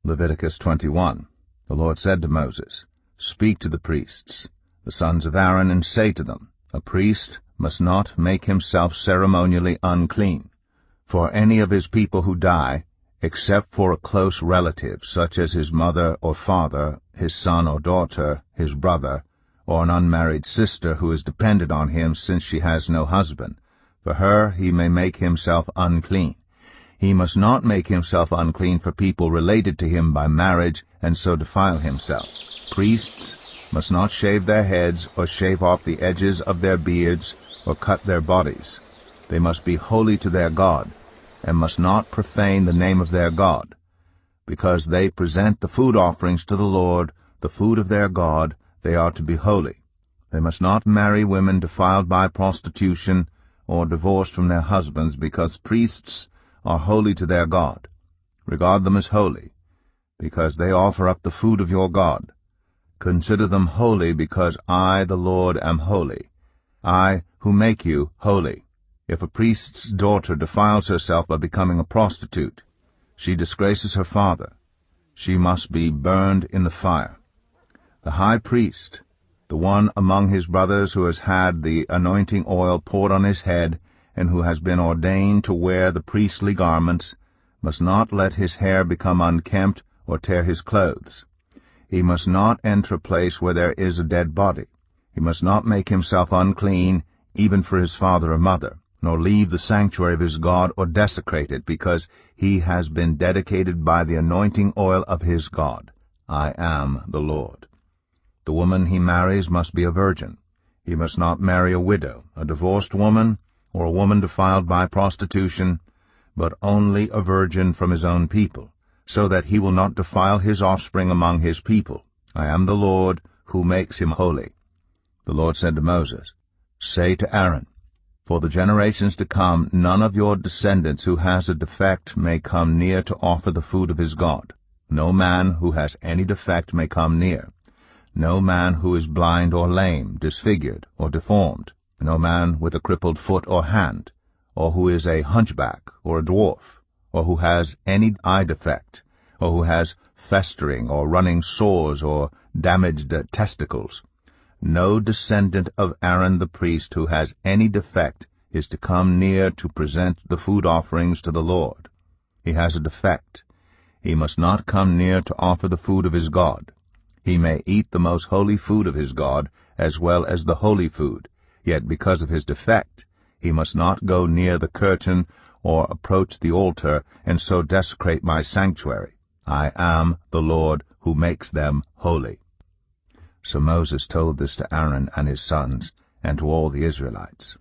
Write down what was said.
Leviticus 21. The Lord said to Moses, "Speak to the priests, the sons of Aaron, and say to them, A priest must not make himself ceremonially unclean for any of his people who die, except for a close relative, such as his mother or father, his son or daughter, his brother, or an unmarried sister who is dependent on him since she has no husband. For her he may make himself unclean. He must not make himself unclean for people related to him by marriage, and so defile himself. Priests must not shave their heads, or shave off the edges of their beards, or cut their bodies. They must be holy to their God, and must not profane the name of their God. Because they present the food offerings to the Lord, the food of their God, they are to be holy. They must not marry women defiled by prostitution, or divorced from their husbands, because priests are holy to their God. Regard them as holy, because they offer up the food of your God. Consider them holy, because I, the Lord, am holy, I who make you holy. If a priest's daughter defiles herself by becoming a prostitute, she disgraces her father. She must be burned in the fire. The high priest, the one among his brothers who has had the anointing oil poured on his head, and who has been ordained to wear the priestly garments, must not let his hair become unkempt or tear his clothes. He must not enter a place where there is a dead body. He must not make himself unclean, even for his father or mother, nor leave the sanctuary of his God or desecrate it, because he has been dedicated by the anointing oil of his God. I am the Lord. The woman he marries must be a virgin. He must not marry a widow, a divorced woman, or a woman defiled by prostitution, but only a virgin from his own people, so that he will not defile his offspring among his people. I am the Lord, who makes him holy. The Lord said to Moses, Say to Aaron, For the generations to come, none of your descendants who has a defect may come near to offer the food of his God. No man who has any defect may come near. No man who is blind or lame, disfigured or deformed. No man with a crippled foot or hand, or who is a hunchback or a dwarf, or who has any eye defect, or who has festering or running sores or damaged testicles. No descendant of Aaron the priest who has any defect is to come near to present the food offerings to the Lord. He has a defect. He must not come near to offer the food of his God. He may eat the most holy food of his God, as well as the holy food. Yet because of his defect, he must not go near the curtain or approach the altar, and so desecrate my sanctuary. I am the Lord who makes them holy. So Moses told this to Aaron and his sons, and to all the Israelites.